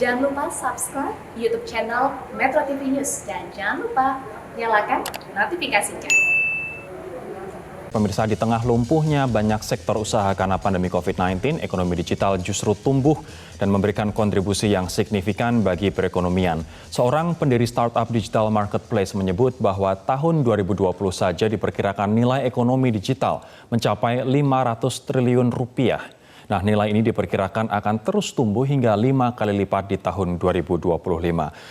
Jangan lupa subscribe YouTube channel Metro TV News dan jangan lupa nyalakan notifikasinya. Pemirsa, di tengah lumpuhnya banyak sektor usaha karena pandemi COVID-19, ekonomi digital justru tumbuh dan memberikan kontribusi yang signifikan bagi perekonomian. Seorang pendiri startup digital marketplace menyebut bahwa tahun 2020 saja diperkirakan nilai ekonomi digital mencapai 500 triliun rupiah. Nah, nilai ini diperkirakan akan terus tumbuh hingga 5 kali lipat di tahun 2025.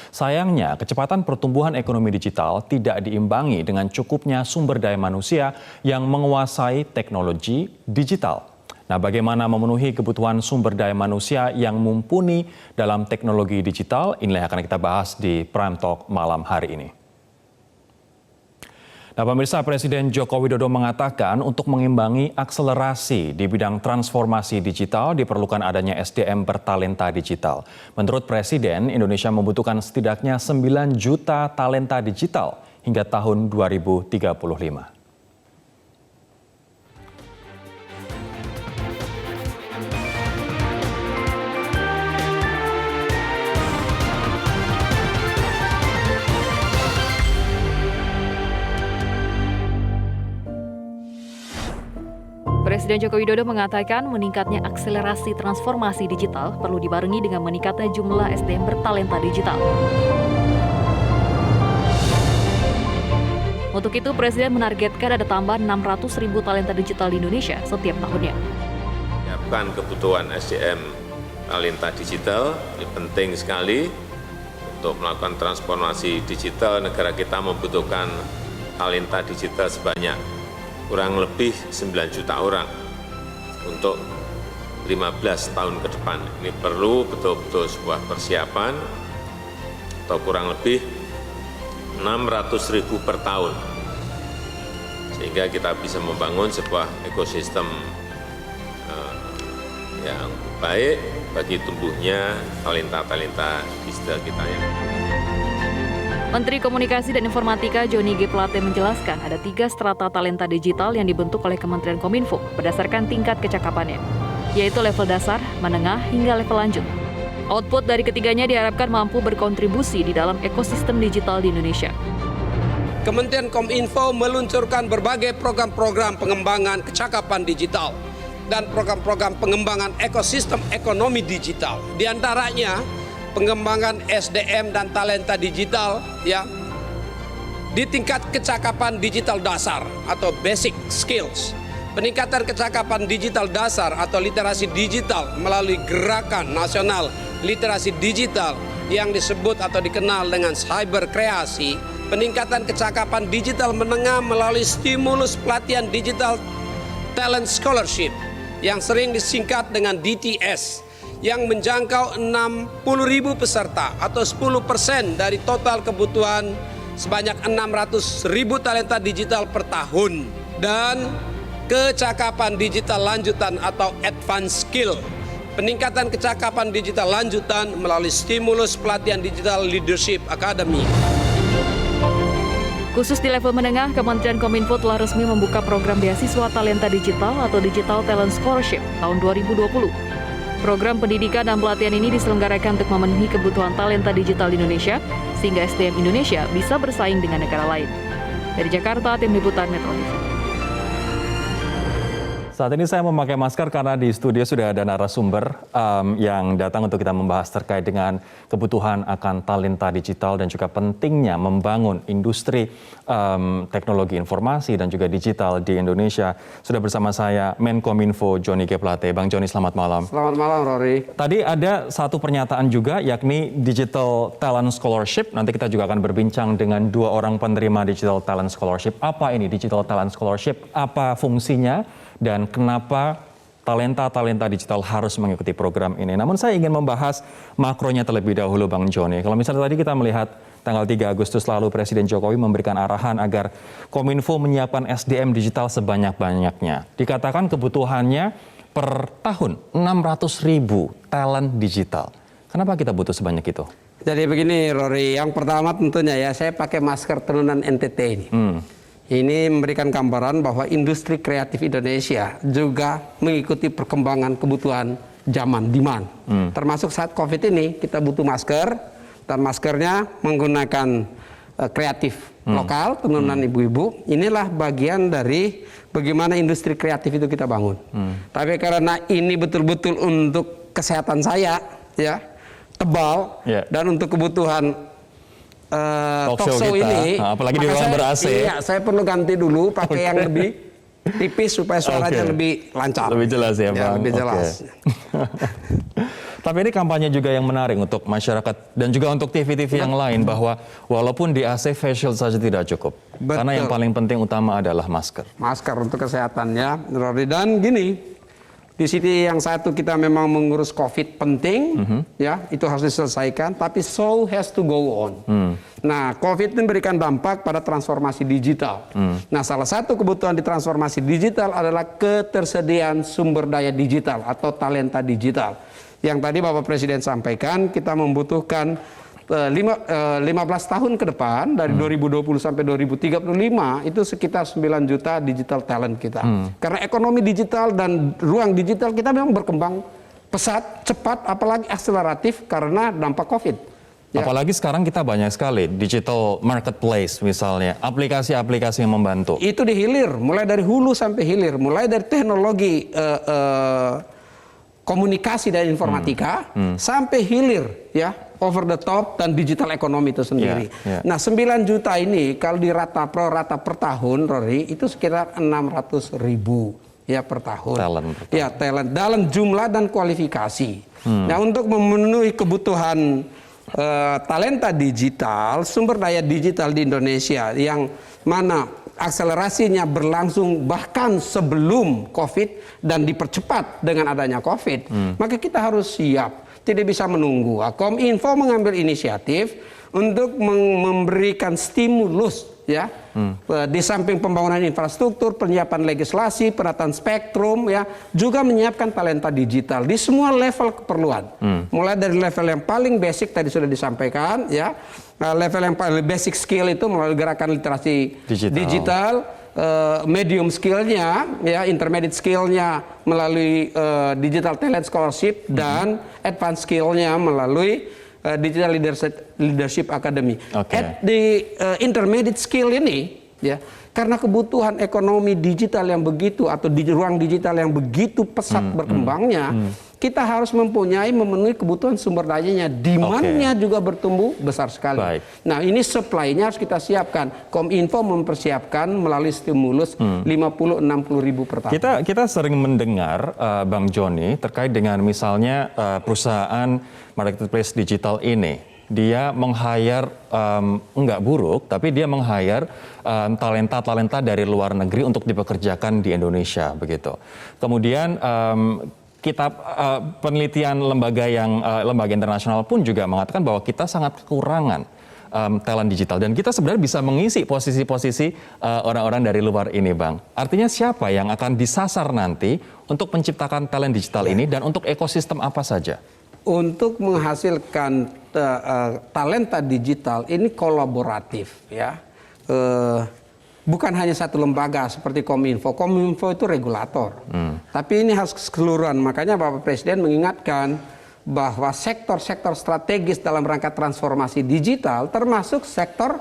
Sayangnya, kecepatan pertumbuhan ekonomi digital tidak diimbangi dengan cukupnya sumber daya manusia yang menguasai teknologi digital. Nah, bagaimana memenuhi kebutuhan sumber daya manusia yang mumpuni dalam teknologi digital? Inilah yang akan kita bahas di Prime Talk malam hari ini. Nah, pemirsa, Presiden Joko Widodo mengatakan untuk mengimbangi akselerasi di bidang transformasi digital diperlukan adanya SDM bertalenta digital. Menurut Presiden, Indonesia membutuhkan setidaknya 9 juta talenta digital hingga tahun 2035. Presiden Joko Widodo mengatakan meningkatnya akselerasi transformasi digital perlu dibarengi dengan meningkatnya jumlah SDM bertalenta digital. Untuk itu, Presiden menargetkan ada tambahan 600.000 talenta digital di Indonesia setiap tahunnya. Menyiapkan kebutuhan SDM talenta digital ini penting sekali untuk melakukan transformasi digital. Negara kita membutuhkan talenta digital sebanyak kurang lebih 9 juta orang untuk 15 tahun ke depan. Ini perlu betul-betul sebuah persiapan atau kurang lebih 600.000 per tahun. Sehingga kita bisa membangun sebuah ekosistem yang baik bagi tumbuhnya talenta-talenta digital kita ya. Menteri Komunikasi dan Informatika Johnny G. Plate menjelaskan ada 3 strata talenta digital yang dibentuk oleh Kementerian Kominfo berdasarkan tingkat kecakapannya, yaitu level dasar, menengah, hingga level lanjut. Output dari ketiganya diharapkan mampu berkontribusi di dalam ekosistem digital di Indonesia. Kementerian Kominfo meluncurkan berbagai program-program pengembangan kecakapan digital dan program-program pengembangan ekosistem ekonomi digital. Di antaranya pengembangan SDM dan talenta digital ya di tingkat kecakapan digital dasar atau basic skills, peningkatan kecakapan digital dasar atau literasi digital melalui gerakan nasional literasi digital yang disebut atau dikenal dengan cyber kreasi, peningkatan kecakapan digital menengah melalui stimulus pelatihan digital talent scholarship yang sering disingkat dengan DTS yang menjangkau 60.000 peserta atau 10% dari total kebutuhan sebanyak 600.000 talenta digital per tahun, dan kecakapan digital lanjutan atau advanced skill, peningkatan kecakapan digital lanjutan melalui stimulus pelatihan digital leadership academy. Khusus di level menengah, Kementerian Kominfo telah resmi membuka program beasiswa talenta digital atau Digital Talent Scholarship tahun 2020. Program pendidikan dan pelatihan ini diselenggarakan untuk memenuhi kebutuhan talenta digital di Indonesia, sehingga SDM Indonesia bisa bersaing dengan negara lain. Dari Jakarta, Tim Liputan Metro TV. Saat ini saya memakai masker karena di studio sudah ada narasumber yang datang untuk kita membahas terkait dengan kebutuhan akan talenta digital dan juga pentingnya membangun industri teknologi informasi dan juga digital di Indonesia. Sudah bersama saya Menkominfo Johnny G. Plate. Bang Johnny, selamat malam. Selamat malam, Rory. Tadi ada satu pernyataan juga, yakni Digital Talent Scholarship. Nanti kita juga akan berbincang dengan 2 orang penerima Digital Talent Scholarship. Apa ini Digital Talent Scholarship? Apa fungsinya? Dan kenapa talenta-talenta digital harus mengikuti program ini. Namun saya ingin membahas makronya terlebih dahulu, Bang Johnny. Kalau misalnya tadi kita melihat tanggal 3 Agustus lalu Presiden Jokowi memberikan arahan agar Kominfo menyiapkan SDM digital sebanyak-banyaknya. Dikatakan kebutuhannya per tahun 600.000 talent digital. Kenapa kita butuh sebanyak itu? Jadi begini, Rory. Yang pertama tentunya ya, saya pakai masker turunan NTT ini. Ini memberikan gambaran bahwa industri kreatif Indonesia juga mengikuti perkembangan kebutuhan zaman, demand. Termasuk saat COVID ini kita butuh masker, dan maskernya menggunakan kreatif lokal, tenunan ibu-ibu. Inilah bagian dari bagaimana industri kreatif itu kita bangun. Tapi karena ini betul-betul untuk kesehatan saya, ya, tebal, dan untuk kebutuhan talk show ini, apalagi di ruang ber-AC. Iya, saya perlu ganti dulu pakai yang lebih tipis supaya suaranya lebih lancar. Lebih jelas ya, Bang. Lebih jelas. Tapi ini kampanye juga yang menarik untuk masyarakat dan juga untuk TV-TV yang lain, bahwa walaupun di AC face shield saja tidak cukup. Betul. Karena yang paling penting utama adalah masker. Masker untuk kesehatannya, Rory. Dan gini, di sini yang satu kita memang mengurus COVID penting, ya, itu harus diselesaikan. Tapi so has to go on. Nah, COVID ini memberikan dampak pada transformasi digital. Nah, salah satu kebutuhan di transformasi digital adalah ketersediaan sumber daya digital atau talenta digital. Yang tadi Bapak Presiden sampaikan, kita membutuhkan 15 tahun ke depan, dari 2020 sampai 2035, itu sekitar 9 juta digital talent kita. Karena ekonomi digital dan ruang digital kita memang berkembang pesat, cepat, apalagi akseleratif karena dampak COVID. Ya. Apalagi sekarang kita banyak sekali digital marketplace misalnya, aplikasi-aplikasi yang membantu. Itu dihilir, mulai dari hulu sampai hilir, mulai dari teknologi komunikasi dan informatika sampai hilir, ya, over the top dan digital ekonomi itu sendiri. Nah, 9 juta ini kalau dirata pro rata per tahun, Rory, itu sekitar 600.000 ya per tahun. Ya, talent dalam jumlah dan kualifikasi. Nah, untuk memenuhi kebutuhan talenta digital, sumber daya digital di Indonesia yang mana akselerasinya berlangsung bahkan sebelum COVID dan dipercepat dengan adanya COVID, maka kita harus siap, tidak bisa menunggu. Kominfo mengambil inisiatif untuk memberikan stimulus, ya, di samping pembangunan infrastruktur, penyiapan legislasi, penataan spektrum, ya, juga menyiapkan talenta digital di semua level keperluan. Mulai dari level yang paling basic tadi sudah disampaikan, ya, level yang paling basic skill itu melalui gerakan literasi digital, medium skillnya, ya, intermediate skillnya melalui digital talent scholarship, dan advanced skillnya melalui Digital Leadership Academy. At the intermediate skill ini, ya, karena kebutuhan ekonomi digital yang begitu atau di ruang digital yang begitu pesat berkembangnya, kita harus memenuhi kebutuhan sumber dayanya. Demand-nya juga bertumbuh besar sekali. Nah, ini supply-nya harus kita siapkan. Kominfo mempersiapkan melalui stimulus 50-60 ribu per tahun. Kita sering mendengar, Bang Joni, terkait dengan misalnya perusahaan marketplace digital ini, dia meng-hire, enggak buruk, tapi dia meng-hire talenta-talenta dari luar negeri untuk dipekerjakan di Indonesia, begitu. Kemudian kita penelitian lembaga internasional pun juga mengatakan bahwa kita sangat kekurangan talent digital, dan kita sebenarnya bisa mengisi posisi-posisi orang-orang dari luar ini, Bang. Artinya siapa yang akan disasar nanti untuk menciptakan talent digital ini, dan untuk ekosistem apa saja? Untuk menghasilkan talenta digital ini kolaboratif, ya. Bukan hanya satu lembaga seperti Kominfo. Kominfo itu regulator. Tapi ini harus keseluruhan. Makanya Bapak Presiden mengingatkan bahwa sektor-sektor strategis dalam rangka transformasi digital termasuk sektor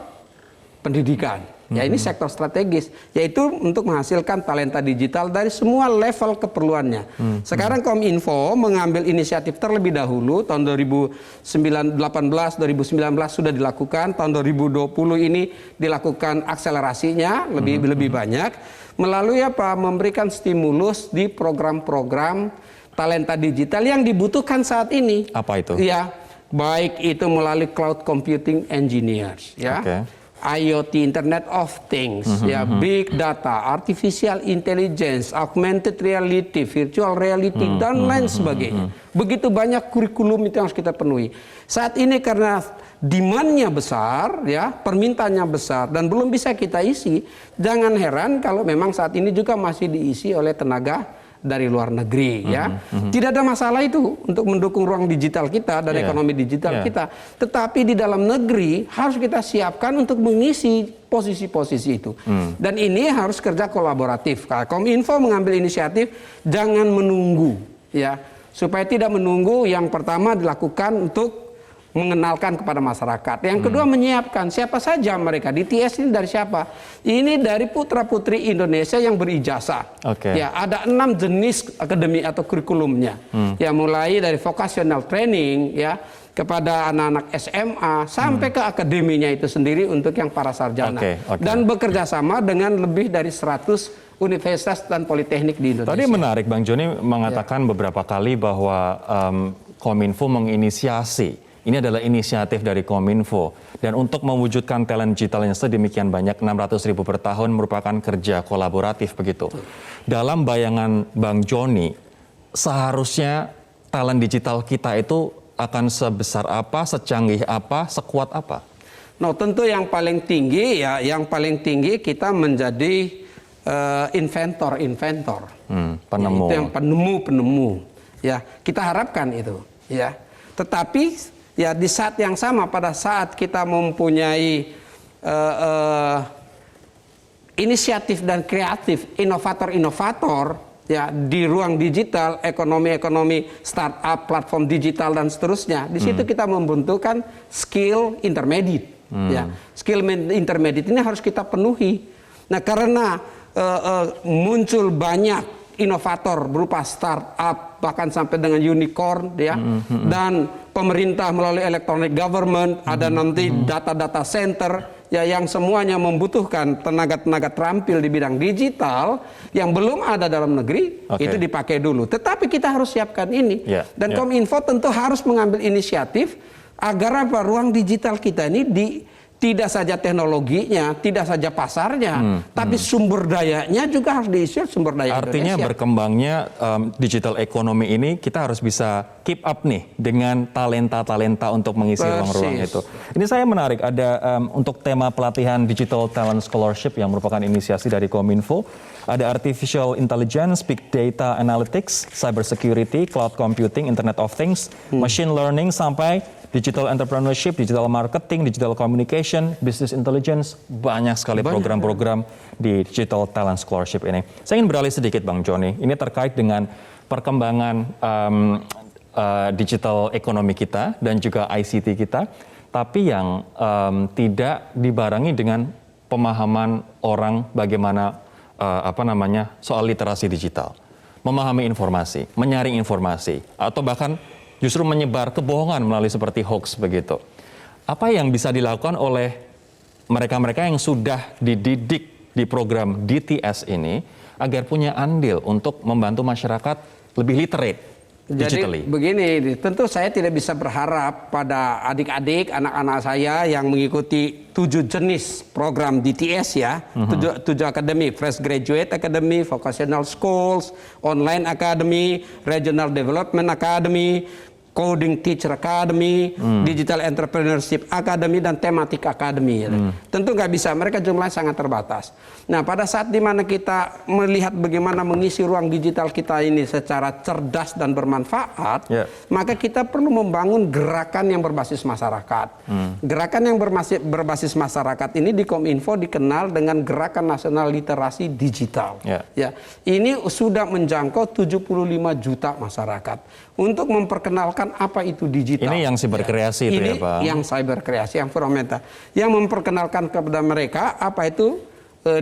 pendidikan. Ya, ini sektor strategis, yaitu untuk menghasilkan talenta digital dari semua level keperluannya. Sekarang Kominfo mengambil inisiatif terlebih dahulu, tahun 2018, 2019 sudah dilakukan, tahun 2020 ini dilakukan akselerasinya lebih banyak, melalui apa? Memberikan stimulus di program-program talenta digital yang dibutuhkan saat ini. Apa itu? Ya, baik itu melalui cloud computing engineers, ya. IoT, Internet of Things, ya, big data, artificial intelligence, augmented reality, virtual reality, dan lain sebagainya. Begitu banyak kurikulum itu yang harus kita penuhi. Saat ini karena demand-nya besar, ya, permintaannya besar, dan belum bisa kita isi, jangan heran kalau memang saat ini juga masih diisi oleh tenaga dari luar negeri, ya. Tidak ada masalah itu untuk mendukung ruang digital kita dan ekonomi digital kita. Tetapi di dalam negeri harus kita siapkan untuk mengisi posisi-posisi itu. Dan ini harus kerja kolaboratif. Kominfo mengambil inisiatif, jangan menunggu, ya, supaya tidak menunggu. Yang pertama dilakukan untuk mengenalkan kepada masyarakat. Yang kedua menyiapkan siapa saja mereka. DTS ini dari siapa? Ini dari putra-putri Indonesia yang berijazah. Ya, ada 6 jenis akademi atau kurikulumnya. Ya, mulai dari vocational training ya kepada anak-anak SMA sampai ke akademinya itu sendiri untuk yang para sarjana. Dan bekerja sama dengan lebih dari 100 universitas dan politeknik di Indonesia. Tadi menarik Bang Joni mengatakan beberapa kali bahwa Kominfo menginisiasi. Ini adalah inisiatif dari Kominfo. Dan untuk mewujudkan talent digital yang sedemikian banyak, 600.000 per tahun merupakan kerja kolaboratif begitu. Dalam bayangan Bang Joni, seharusnya talent digital kita itu akan sebesar apa, secanggih apa, sekuat apa? Nah, tentu yang paling tinggi ya, yang paling tinggi kita menjadi inventor. Penemu. Ya, itu yang penemu. Ya, kita harapkan itu. Ya, tetapi ya di saat yang sama, pada saat kita mempunyai inisiatif dan kreatif, inovator-inovator ya di ruang digital, ekonomi startup, platform digital dan seterusnya, di situ kita membentukkan skill intermediate. Ya, skill intermediate ini harus kita penuhi. Nah, karena muncul banyak inovator berupa startup bahkan sampai dengan unicorn ya, dan pemerintah melalui electronic government, ada nanti data center ya, yang semuanya membutuhkan tenaga-tenaga terampil di bidang digital yang belum ada dalam negeri. Itu dipakai dulu. Tetapi kita harus siapkan ini. Dan Kominfo tentu harus mengambil inisiatif agar ruang digital kita ini tidak saja teknologinya, tidak saja pasarnya, tapi sumber dayanya juga harus diisi sumber daya Artinya Indonesia. Berkembangnya digital ekonomi ini kita harus bisa keep up nih dengan talenta-talenta untuk mengisi ruang-ruang itu. Ini saya menarik, ada untuk tema pelatihan Digital Talent Scholarship yang merupakan inisiasi dari Kominfo. Ada Artificial Intelligence, Big Data Analytics, Cyber Security, Cloud Computing, Internet of Things, Machine Learning, sampai Digital Entrepreneurship, Digital Marketing, Digital Communication, Business Intelligence, banyak sekali program-program di Digital Talent Scholarship ini. Saya ingin beralih sedikit Bang Joni, ini terkait dengan perkembangan digital ekonomi kita dan juga ICT kita, tapi yang tidak dibarengi dengan pemahaman orang bagaimana soal literasi digital, memahami informasi, menyaring informasi, atau bahkan justru menyebar kebohongan melalui seperti hoax begitu. Apa yang bisa dilakukan oleh mereka-mereka yang sudah dididik di program DTS ini agar punya andil untuk membantu masyarakat lebih literate digitally? Jadi begini, tentu saya tidak bisa berharap pada adik-adik, anak-anak saya yang mengikuti 7 jenis program DTS ya, 7 akademi, Fresh Graduate Academy, Vocational Schools, Online Academy, Regional Development Academy, Coding Teacher Academy, Digital Entrepreneurship Academy, dan Thematic Academy. Tentu nggak bisa, mereka jumlahnya sangat terbatas. Nah, pada saat dimana kita melihat bagaimana mengisi ruang digital kita ini secara cerdas dan bermanfaat, maka kita perlu membangun gerakan yang berbasis masyarakat. Gerakan yang berbasis masyarakat ini di Kominfo dikenal dengan Gerakan Nasional Literasi Digital. Ya, ini sudah menjangkau 75 juta masyarakat. Untuk memperkenalkan apa itu digital. Ini yang cyberkreasi itu ya Pak? Yang cyberkreasi, yang Furomenta. Yang memperkenalkan kepada mereka apa itu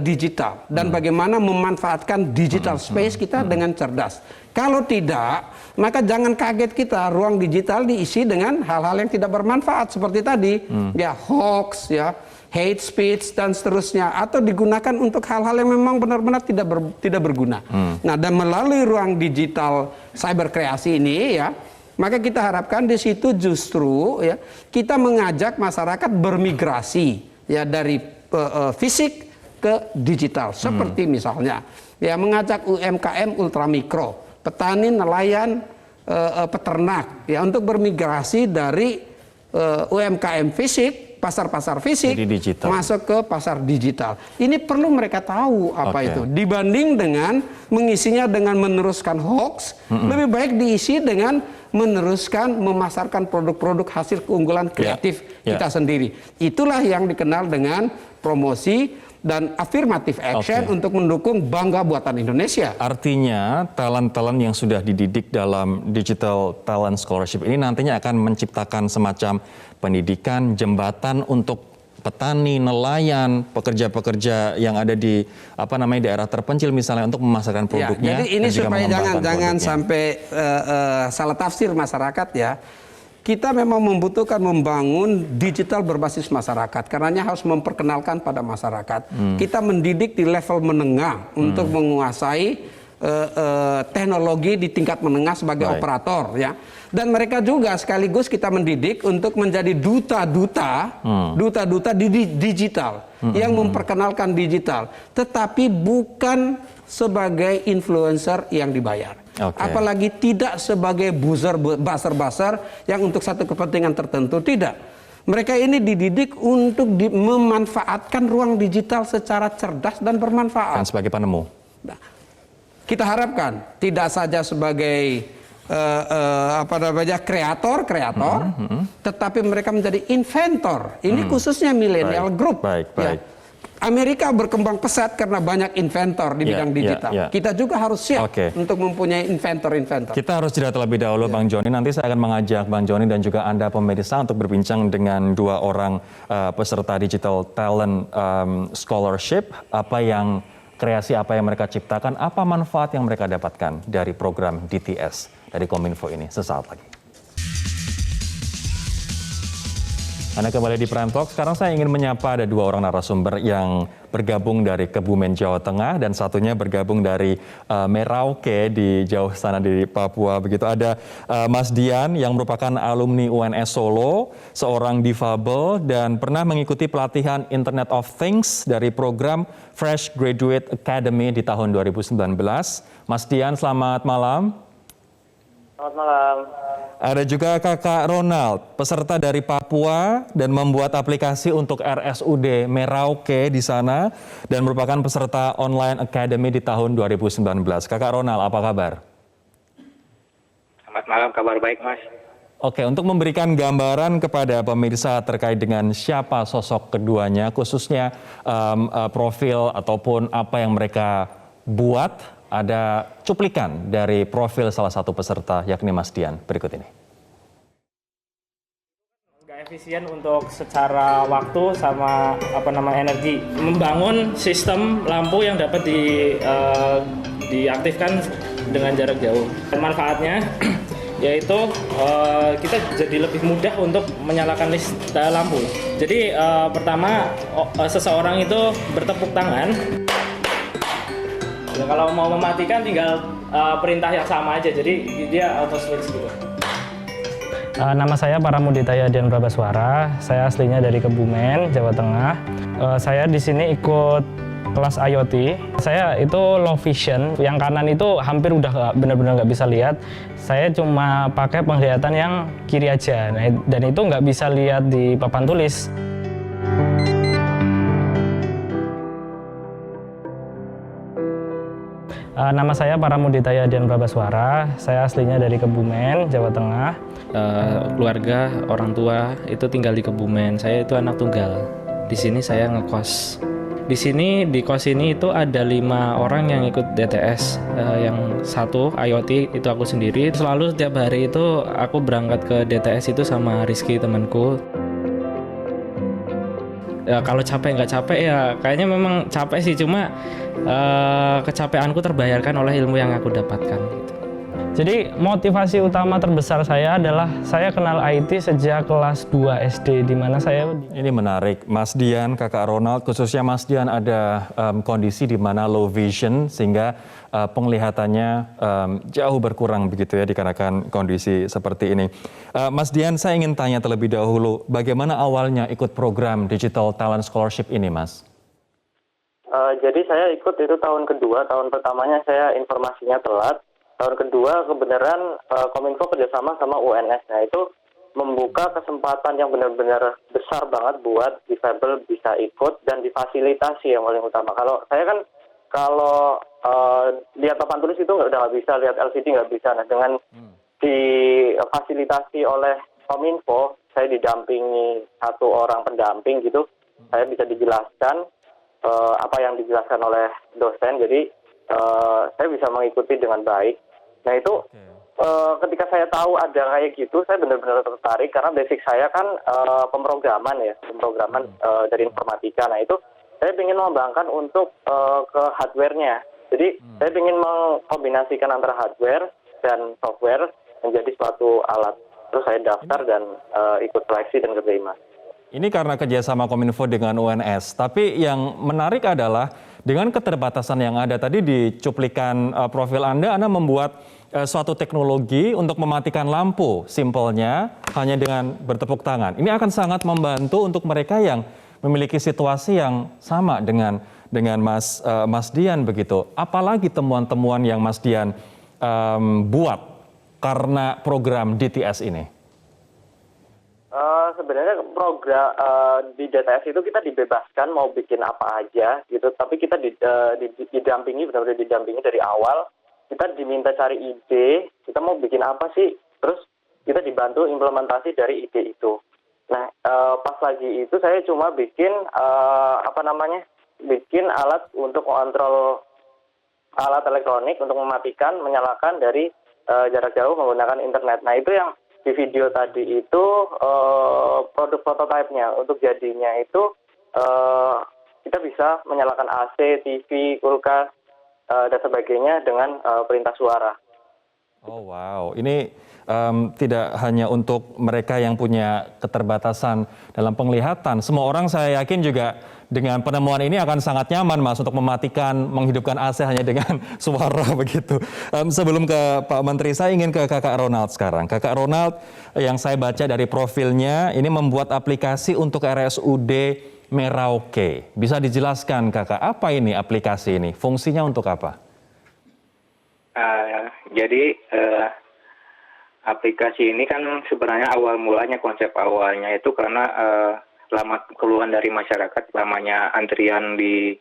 digital. Dan bagaimana memanfaatkan digital space kita dengan cerdas. Kalau tidak, maka jangan kaget kita, ruang digital diisi dengan hal-hal yang tidak bermanfaat. Seperti tadi, ya hoax, ya hate speech, dan seterusnya. Atau digunakan untuk hal-hal yang memang benar-benar tidak berguna. Nah, dan melalui ruang digital cyberkreasi ini ya, maka kita harapkan di situ justru ya kita mengajak masyarakat bermigrasi ya dari fisik ke digital. Seperti misalnya ya mengajak UMKM ultramikro, petani, nelayan, peternak ya untuk bermigrasi dari UMKM fisik, pasar-pasar fisik masuk ke pasar digital. Ini perlu mereka tahu apa itu. Dibanding dengan mengisinya dengan meneruskan hoax, lebih baik diisi dengan meneruskan memasarkan produk-produk hasil keunggulan kreatif kita sendiri. Itulah yang dikenal dengan promosi dan affirmative action untuk mendukung bangga buatan Indonesia. Artinya talent-talent yang sudah dididik dalam Digital Talent Scholarship ini nantinya akan menciptakan semacam pendidikan, jembatan untuk petani, nelayan, pekerja-pekerja yang ada di daerah terpencil misalnya untuk memasarkan produknya. Jadi ini supaya jangan sampai salah tafsir masyarakat ya. Kita memang membutuhkan membangun digital berbasis masyarakat, karenanya harus memperkenalkan pada masyarakat. Kita mendidik di level menengah untuk menguasai teknologi di tingkat menengah sebagai operator ya. Dan mereka juga sekaligus kita mendidik untuk menjadi duta-duta di digital yang memperkenalkan digital, tetapi bukan sebagai influencer yang dibayar. Apalagi tidak sebagai buzzer yang untuk satu kepentingan tertentu, tidak. Mereka ini dididik untuk memanfaatkan ruang digital secara cerdas dan bermanfaat. Dan sebagai penemu. Nah, kita harapkan tidak saja sebagai kreator, tetapi mereka menjadi inventor. Ini khususnya millennial group. Ya. Amerika berkembang pesat karena banyak inventor di bidang digital. Kita juga harus siap untuk mempunyai inventor-inventor. Kita harus jeda terlebih dahulu, Bang Joni. Nanti saya akan mengajak Bang Joni dan juga Anda pemirsa untuk berbincang dengan dua orang peserta Digital Talent Scholarship. Kreasi apa yang mereka ciptakan, apa manfaat yang mereka dapatkan dari program DTS dari Kominfo ini sesaat lagi. Anda kembali di Prime Talk. Sekarang saya ingin menyapa ada dua orang narasumber yang bergabung dari Kebumen, Jawa Tengah, dan satunya bergabung dari Merauke di jauh sana di Papua. Begitu ada Mas Dian yang merupakan alumni UNS Solo, seorang difabel dan pernah mengikuti pelatihan Internet of Things dari program Fresh Graduate Academy di tahun 2019. Mas Dian, selamat malam. Selamat malam. Ada juga Kakak Ronald, peserta dari Papua dan membuat aplikasi untuk RSUD Merauke di sana dan merupakan peserta online academy di tahun 2019. Kakak Ronald, apa kabar? Selamat malam, kabar baik Mas. Oke, untuk memberikan gambaran kepada pemirsa terkait dengan siapa sosok keduanya, khususnya profil ataupun apa yang mereka buat, ada cuplikan dari profil salah satu peserta, yakni Mas Dian. Berikut ini. Nggak efisien untuk secara waktu sama energi. Membangun sistem lampu yang dapat diaktifkan dengan jarak jauh. Dan manfaatnya yaitu kita jadi lebih mudah untuk menyalakan lampu. Jadi pertama seseorang itu bertepuk tangan. Ya, kalau mau mematikan tinggal perintah yang sama aja, jadi dia auto switch gitu. Nama saya Paramudita Yadian Prabaswara, saya aslinya dari Kebumen, Jawa Tengah. Saya di sini ikut kelas IoT. Saya itu low vision, yang kanan itu hampir udah benar-benar nggak bisa lihat. Saya cuma pakai penglihatan yang kiri aja, dan itu nggak bisa lihat di papan tulis. Nama saya Paramudita Yadian Prabaswara, saya aslinya dari Kebumen, Jawa Tengah. Keluarga, orang tua itu tinggal di Kebumen, saya itu anak tunggal. Di sini saya ngekos. Di sini, di kos ini itu ada 5 orang yang ikut DTS. Yang satu IoT itu aku sendiri. Selalu setiap hari itu aku berangkat ke DTS itu sama Rizky temanku. Ya, kalau capek nggak capek ya kayaknya memang capek sih, cuma kecapeanku terbayarkan oleh ilmu yang aku dapatkan gitu. Jadi motivasi utama terbesar saya adalah saya kenal IT sejak kelas 2 SD, di mana saya... Ini menarik, Mas Dian, Kakak Ronald, khususnya Mas Dian ada kondisi di mana low vision sehingga penglihatannya jauh berkurang begitu ya dikarenakan kondisi seperti ini. Mas Dian, saya ingin tanya terlebih dahulu, bagaimana awalnya ikut program Digital Talent Scholarship ini, Mas? Jadi saya ikut itu tahun kedua, tahun pertamanya saya informasinya telat. Tahun kedua kebenaran Kominfo kerjasama sama UNS. Nah itu membuka kesempatan yang benar-benar besar banget buat difabel bisa ikut dan difasilitasi yang paling utama. Kalau saya kan lihat papan tulis itu udah nggak bisa, lihat LCD nggak bisa. Nah dengan difasilitasi oleh Kominfo, saya didampingi satu orang pendamping gitu, saya bisa dijelaskan apa yang dijelaskan oleh dosen, jadi saya bisa mengikuti dengan baik. Nah itu ketika saya tahu ada kayak gitu, saya benar-benar tertarik karena basic saya kan pemrograman dari informatika. Nah itu saya ingin mengembangkan untuk ke hardware-nya. Jadi saya ingin mengkombinasikan antara hardware dan software menjadi suatu alat. Terus saya daftar dan ikut seleksi dan keterima. Ini karena kerjasama Kominfo dengan UNS. Tapi yang menarik adalah dengan keterbatasan yang ada tadi di cuplikan profil Anda membuat suatu teknologi untuk mematikan lampu. Simpelnya hanya dengan bertepuk tangan. Ini akan sangat membantu untuk mereka yang memiliki situasi yang sama dengan Mas Dian begitu. Apalagi temuan-temuan yang Mas Dian buat karena program DTS ini? Sebenarnya program di DTS itu kita dibebaskan mau bikin apa aja gitu, tapi kita didampingi, benar-benar didampingi dari awal. Kita diminta cari ide, kita mau bikin apa sih, terus kita dibantu implementasi dari ide itu. Nah, pas lagi itu saya cuma bikin bikin alat untuk mengontrol alat elektronik untuk mematikan, menyalakan dari jarak jauh menggunakan internet. Nah, itu yang di video tadi itu produk prototipe-nya. Untuk jadinya itu kita bisa menyalakan AC, TV, kulkas, dan sebagainya dengan perintah suara. Oh wow, ini tidak hanya untuk mereka yang punya keterbatasan dalam penglihatan. Semua orang saya yakin juga dengan penemuan ini akan sangat nyaman Mas untuk mematikan, menghidupkan AC hanya dengan suara begitu. Sebelum ke Pak Menteri, saya ingin ke Kakak Ronald sekarang. Kakak Ronald yang saya baca dari profilnya ini membuat aplikasi untuk RSUD Merauke. Bisa dijelaskan Kakak, apa ini aplikasi ini? Fungsinya untuk apa? Jadi aplikasi ini kan sebenarnya awal mulanya, konsep awalnya itu karena lama keluhan dari masyarakat lamanya antrian di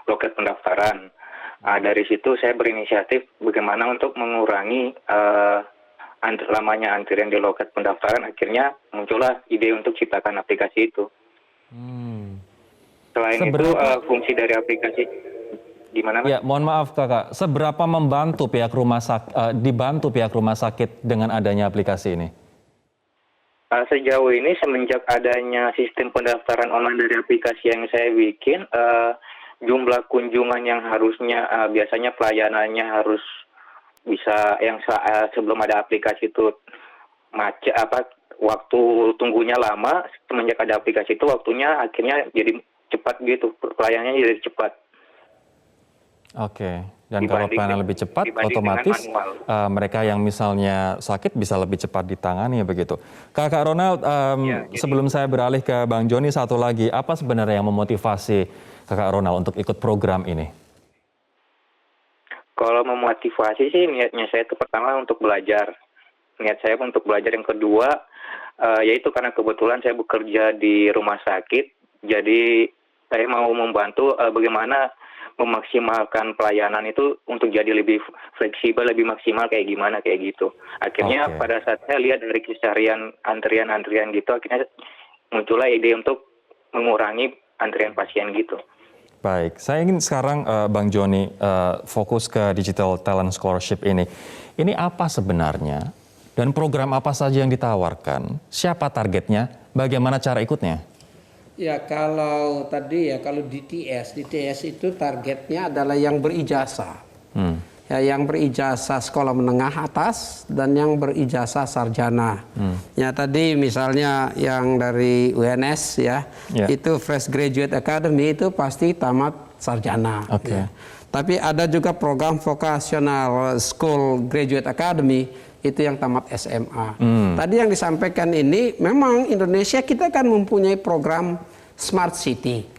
loket pendaftaran. Dari situ saya berinisiatif bagaimana untuk mengurangi lamanya antrian di loket pendaftaran. Akhirnya muncullah ide untuk ciptakan aplikasi itu. Selain itu fungsi dari aplikasi gimana Mas? Ya, mohon maaf Kakak, seberapa membantu dibantu pihak rumah sakit dengan adanya aplikasi ini? Sejauh ini semenjak adanya sistem pendaftaran online dari aplikasi yang saya bikin, jumlah kunjungan yang harusnya biasanya pelayanannya harus bisa yang sebelum ada aplikasi itu macet waktu tunggunya lama, semenjak ada aplikasi itu waktunya akhirnya jadi cepat gitu, pelayanannya jadi cepat. Oke, dan kalau pelayanan lebih cepat, otomatis mereka yang misalnya sakit bisa lebih cepat ditangani begitu. Kakak Ronald, sebelum saya beralih ke Bang Joni, satu lagi, apa sebenarnya yang memotivasi Kakak Ronald untuk ikut program ini? Kalau memotivasi sih niatnya saya itu pertama untuk belajar. Niat saya untuk belajar, yang kedua yaitu karena kebetulan saya bekerja di rumah sakit, jadi saya mau membantu bagaimana memaksimalkan pelayanan itu untuk jadi lebih fleksibel, lebih maksimal kayak gimana kayak gitu. Akhirnya pada saat saya lihat dari keseharian antrian gitu, akhirnya muncullah ide untuk mengurangi antrian pasien gitu. Baik, saya ingin sekarang Bang Joni fokus ke Digital Talent Scholarship ini. Ini apa sebenarnya dan program apa saja yang ditawarkan? Siapa targetnya? Bagaimana cara ikutnya? Ya kalau DTS itu targetnya adalah yang berijazah. Ya, yang berijazah sekolah menengah atas dan yang berijazah sarjana. Ya tadi misalnya yang dari UNS itu Fresh Graduate Academy itu pasti tamat sarjana. Ya. Tapi ada juga program Vocational School Graduate Academy itu yang tamat SMA. Tadi yang disampaikan ini memang Indonesia kita kan mempunyai program Smart City.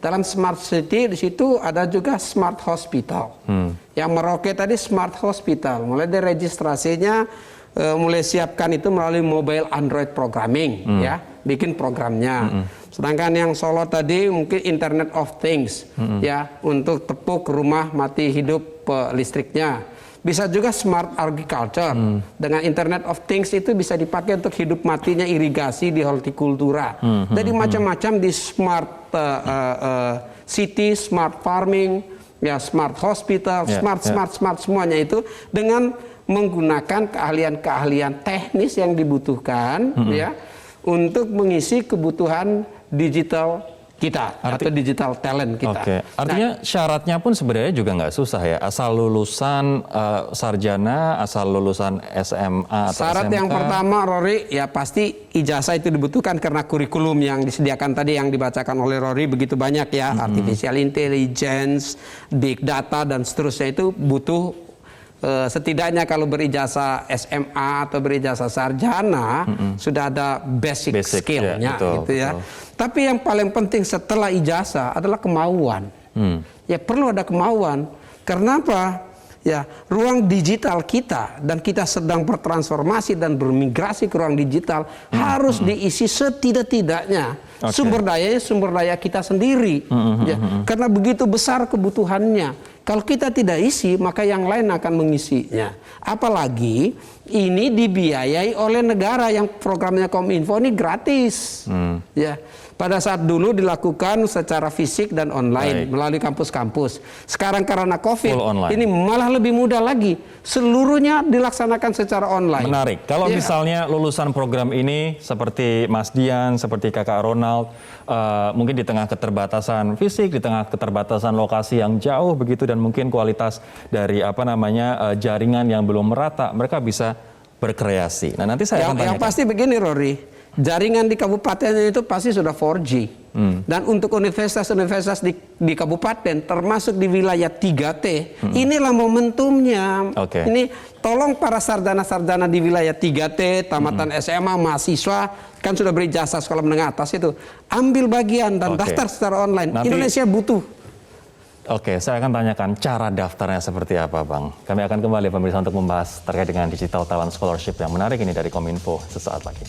Dalam Smart City di situ ada juga Smart Hospital. Yang Merauke tadi Smart Hospital, mulai dari registrasinya mulai siapkan itu melalui mobile Android programming, ya, bikin programnya. Sedangkan yang Solo tadi mungkin Internet of Things, ya, untuk tepuk rumah mati hidup listriknya. Bisa juga smart agriculture. Dengan Internet of Things itu bisa dipakai untuk hidup matinya irigasi di hortikultura. Jadi macam-macam di smart city, smart farming, ya smart hospital, smart semuanya itu dengan menggunakan keahlian-keahlian teknis yang dibutuhkan ya untuk mengisi kebutuhan digital kita atau digital talent kita. Oke. Artinya syaratnya pun sebenarnya juga nggak susah ya, asal lulusan sarjana, asal lulusan SMA atau syarat SMK. yang pertama, Rory, ya pasti ijazah itu dibutuhkan karena kurikulum yang disediakan tadi yang dibacakan oleh Rory begitu banyak ya, artificial intelligence, big data dan seterusnya itu butuh setidaknya kalau berijazah SMA atau berijazah sarjana sudah ada basic skill-nya gitu ya. Betul. Tapi yang paling penting setelah ijazah adalah kemauan. Ya perlu ada kemauan. Kenapa? Ya, ruang digital kita dan kita sedang bertransformasi dan bermigrasi ke ruang digital harus diisi setidak-tidaknya sumber daya kita sendiri. Ya, karena begitu besar kebutuhannya. Kalau kita tidak isi, maka yang lain akan mengisinya. Apalagi ini dibiayai oleh negara yang programnya Kominfo ini gratis. Ya, pada saat dulu dilakukan secara fisik dan online melalui kampus-kampus. Sekarang karena COVID, ini malah lebih mudah lagi. Seluruhnya dilaksanakan secara online. Menarik. Kalau misalnya lulusan program ini seperti Mas Dian, seperti Kakak Ronald, mungkin di tengah keterbatasan fisik, di tengah keterbatasan lokasi yang jauh begitu dan mungkin kualitas dari jaringan yang belum merata, mereka bisa berkreasi. Nah, nanti saya akan tanyakan. Yang pasti begini, Rory. Jaringan di kabupaten itu pasti sudah 4G. Dan untuk universitas-universitas di kabupaten, termasuk di wilayah 3T, inilah momentumnya. Ini tolong para sarjana-sarjana di wilayah 3T, tamatan SMA, mahasiswa, kan sudah berijazah sekolah menengah atas itu, ambil bagian dan daftar secara online. Indonesia butuh. Oke, saya akan tanyakan cara daftarnya seperti apa, Bang. Kami akan kembali pemirsa untuk membahas terkait dengan Digital Talent Scholarship yang menarik ini dari Kominfo sesaat lagi.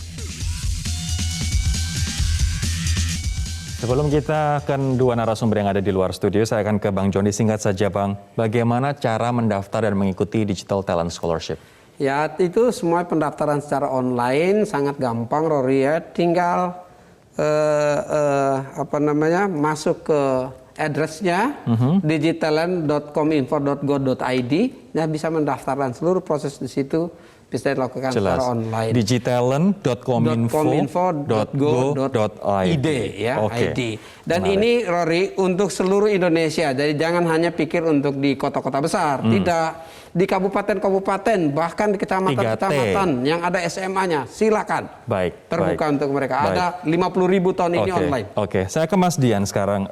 Sebelum kita ke dua narasumber yang ada di luar studio, saya akan ke Bang Joni. Singkat saja, Bang, bagaimana cara mendaftar dan mengikuti Digital Talent Scholarship? Ya, itu semua pendaftaran secara online sangat gampang, Rory ya. Tinggal masuk ke addressnya digitaltalent.kominfo.go.id, ya bisa mendaftarkan seluruh proses di situ. Bisa dilakukan secara online. digitaltalent.kominfo.go.id ya, ID. Dan ini, Rory, untuk seluruh Indonesia. Jadi jangan hanya pikir untuk di kota-kota besar. Tidak. Di kabupaten-kabupaten, bahkan di kecamatan-kecamatan yang ada SMA-nya, silakan. Terbuka untuk mereka. Ada 50.000 tahun ini online. Oke, saya ke Mas Dian sekarang.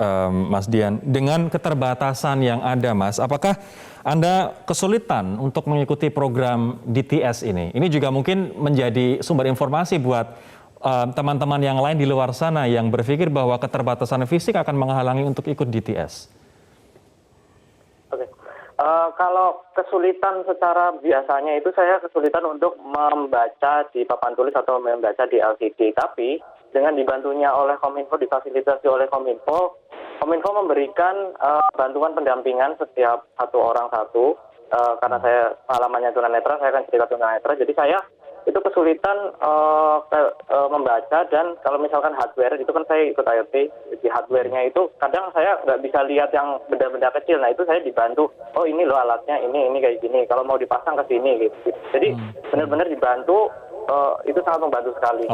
Mas Dian, dengan keterbatasan yang ada, Mas, apakah Anda kesulitan untuk mengikuti program DTS ini? Ini juga mungkin menjadi sumber informasi buat teman-teman yang lain di luar sana yang berpikir bahwa keterbatasan fisik akan menghalangi untuk ikut DTS. Oke. Kalau kesulitan secara biasanya itu saya kesulitan untuk membaca di papan tulis atau membaca di LCD. Tapi dengan dibantunya oleh Kominfo, difasilitasi oleh Kominfo memberikan bantuan pendampingan setiap satu orang satu. Karena saya pengalamannya tunanetra, saya akan cerita tunanetra. Jadi saya itu kesulitan membaca, dan kalau misalkan hardware itu kan saya ikut IoT, di hardware-nya itu kadang saya nggak bisa lihat yang benda-benda kecil. Nah itu saya dibantu, oh ini loh alatnya, ini kayak gini, kalau mau dipasang ke sini gitu. Jadi benar-benar dibantu, itu sangat membantu sekali.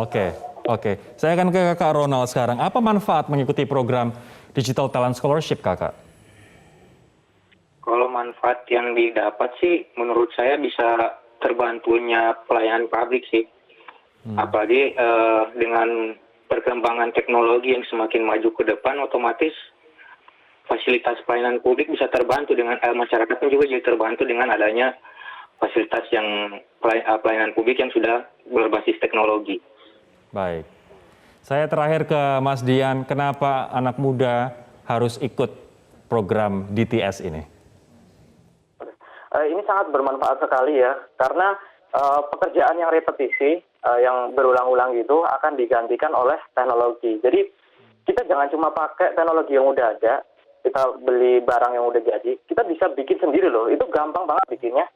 Oke. Saya akan ke Kakak Ronald sekarang. Apa manfaat mengikuti program Digital Talent Scholarship, Kakak? Kalau manfaat yang didapat sih, menurut saya bisa terbantunya pelayanan publik sih. Apalagi dengan perkembangan teknologi yang semakin maju ke depan, otomatis fasilitas pelayanan publik bisa terbantu dengan masyarakat pun juga jadi terbantu dengan adanya fasilitas yang pelayanan publik yang sudah berbasis teknologi. Baik. Saya terakhir ke Mas Dian, kenapa anak muda harus ikut program DTS ini? Ini sangat bermanfaat sekali ya, karena pekerjaan yang repetisi, yang berulang-ulang itu akan digantikan oleh teknologi. Jadi kita jangan cuma pakai teknologi yang udah ada, kita beli barang yang udah jadi, kita bisa bikin sendiri loh. Itu gampang banget bikinnya.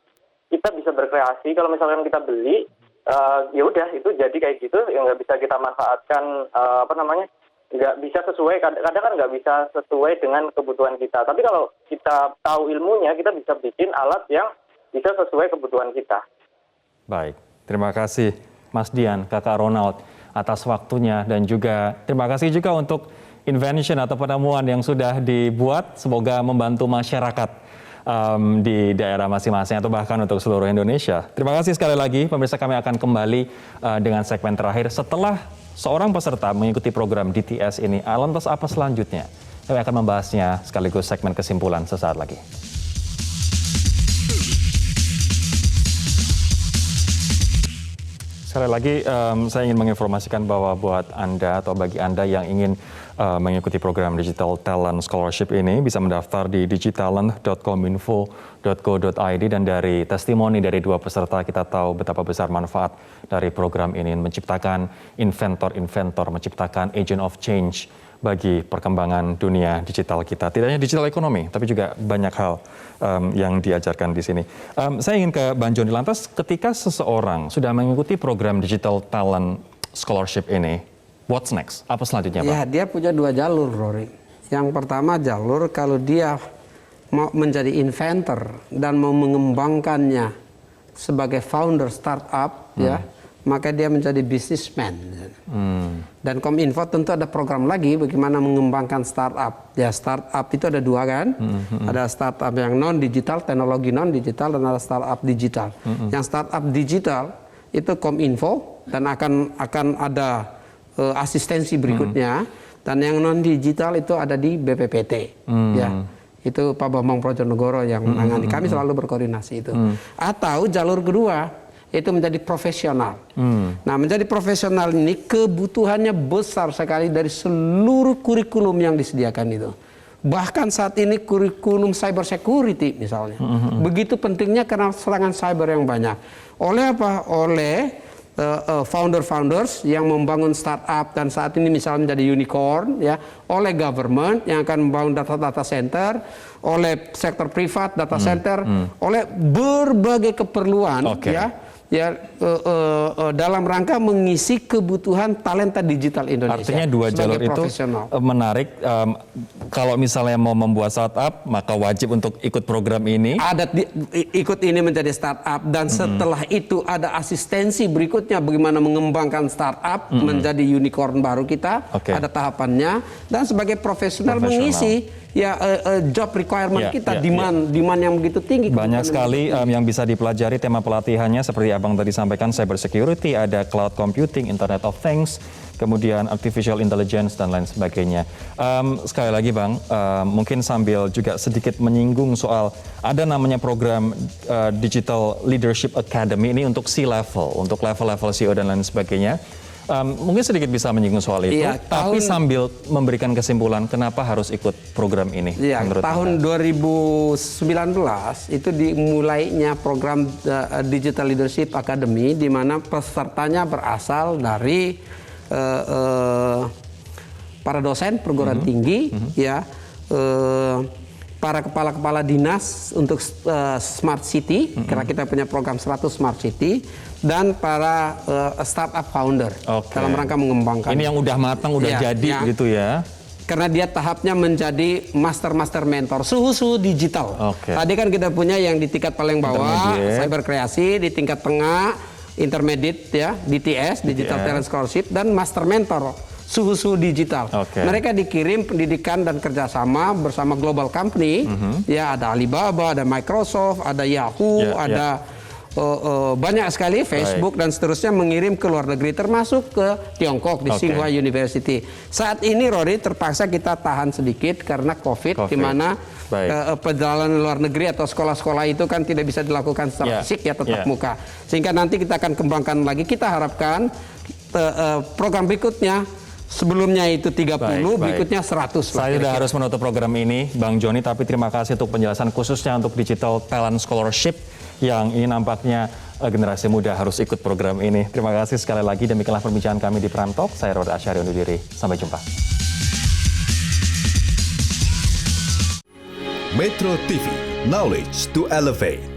kita bisa berkreasi. Kalau misalkan kita beli, ya udah itu jadi kayak gitu, yang nggak bisa kita manfaatkan, nggak bisa sesuai, kadang kan nggak bisa sesuai dengan kebutuhan kita. Tapi kalau kita tahu ilmunya, kita bisa bikin alat yang bisa sesuai kebutuhan kita. Baik, terima kasih Mas Dian, Kakak Ronald atas waktunya, dan juga terima kasih juga untuk invention atau penemuan yang sudah dibuat. Semoga membantu masyarakat di daerah masing-masing atau bahkan untuk seluruh Indonesia. Terima kasih sekali lagi, pemirsa. Kami akan kembali dengan segmen terakhir setelah seorang peserta mengikuti program DTS ini. Lantas apa selanjutnya? Kami akan membahasnya sekaligus segmen kesimpulan sesaat lagi. Sekali lagi saya ingin menginformasikan bahwa buat Anda atau bagi Anda yang ingin mengikuti program Digital Talent Scholarship ini bisa mendaftar di digitalent.kominfo.go.id, dan dari testimoni dari dua peserta kita tahu betapa besar manfaat dari program ini menciptakan inventor-inventor, menciptakan agent of change bagi perkembangan dunia digital kita. Tidak hanya digital ekonomi, tapi juga banyak hal yang diajarkan di sini. Saya ingin ke Bang Joni. Lantas ketika seseorang sudah mengikuti program Digital Talent Scholarship ini, what's next? Apa selanjutnya, Pak? Ya, dia punya dua jalur, Rory. Yang pertama jalur kalau dia mau menjadi inventor dan mau mengembangkannya sebagai founder startup, ya, maka dia menjadi businessman. Dan Kominfo tentu ada program lagi bagaimana mengembangkan startup. Ya, startup itu ada dua kan, ada startup yang non-digital, teknologi non-digital, dan ada startup digital. Yang startup digital itu Kominfo dan akan ada asistensi berikutnya, dan yang non-digital itu ada di BPPT. Ya, itu Pak Bambang Projonegoro yang menangani. Kami selalu berkoordinasi itu. Atau jalur kedua itu menjadi profesional. Nah, menjadi profesional ini kebutuhannya besar sekali dari seluruh kurikulum yang disediakan itu. Bahkan saat ini kurikulum cyber security misalnya. Begitu pentingnya karena serangan cyber yang banyak. Oleh apa? Oleh founder-founders yang membangun startup dan saat ini misalnya menjadi unicorn, ya, oleh government yang akan membangun data center, oleh sektor privat data center, oleh berbagai keperluan, dalam rangka mengisi kebutuhan talenta digital Indonesia. Artinya dua jalur itu menarik. Kalau misalnya mau membuat startup, maka wajib untuk ikut program ini. Ikut ini menjadi startup, dan setelah itu ada asistensi berikutnya bagaimana mengembangkan startup menjadi unicorn baru kita. Ada tahapannya, dan sebagai profesional mengisi job requirement kita, demand yang begitu tinggi. Banyak sekali yang bisa dipelajari. Tema pelatihannya seperti Abang tadi sampaikan, cyber security, ada cloud computing, Internet of Things, kemudian artificial intelligence, dan lain sebagainya. Sekali lagi Bang, mungkin sambil juga sedikit menyinggung soal ada namanya program Digital Leadership Academy ini untuk C-level, untuk level-level CEO dan lain sebagainya. Mungkin sedikit bisa menyinggung soal itu, tapi sambil memberikan kesimpulan kenapa harus ikut program ini. Ya, tahun 2019 itu dimulainya program Digital Leadership Academy, di mana pesertanya berasal dari para dosen perguruan tinggi, ya, para kepala-kepala dinas untuk Smart City, karena kita punya program 100 Smart City, dan para startup founder dalam rangka mengembangkan. Ini yang udah matang, udah jadi gitu ya. Karena dia tahapnya menjadi master mentor suhu digital. Tadi kan kita punya yang di tingkat paling bawah, cyber kreasi, di tingkat tengah, intermediate, ya, DTS, Digital Talent Scholarship, dan master mentor suhu digital. Mereka dikirim pendidikan dan kerjasama bersama global company, ya, ada Alibaba, ada Microsoft, ada Yahoo, ada banyak sekali, Facebook dan seterusnya, mengirim ke luar negeri, termasuk ke Tiongkok di Tsinghua University. Saat ini Rory terpaksa kita tahan sedikit karena COVID. Di mana perjalanan luar negeri atau sekolah-sekolah itu kan tidak bisa dilakukan secara fisik, ya, tetap muka. Sehingga nanti kita akan kembangkan lagi. Kita harapkan program berikutnya, sebelumnya itu 30, berikutnya 100. Saya sudah harus menutup program ini, Bang Joni, tapi terima kasih untuk penjelasan khususnya untuk Digital Talent Scholarship yang ini nampaknya generasi muda harus ikut program ini. Terima kasih sekali lagi. Demikianlah perbincangan kami di Prime Talk. Saya Rory Asyari undur diri. Sampai jumpa. Metro TV, knowledge to elevate.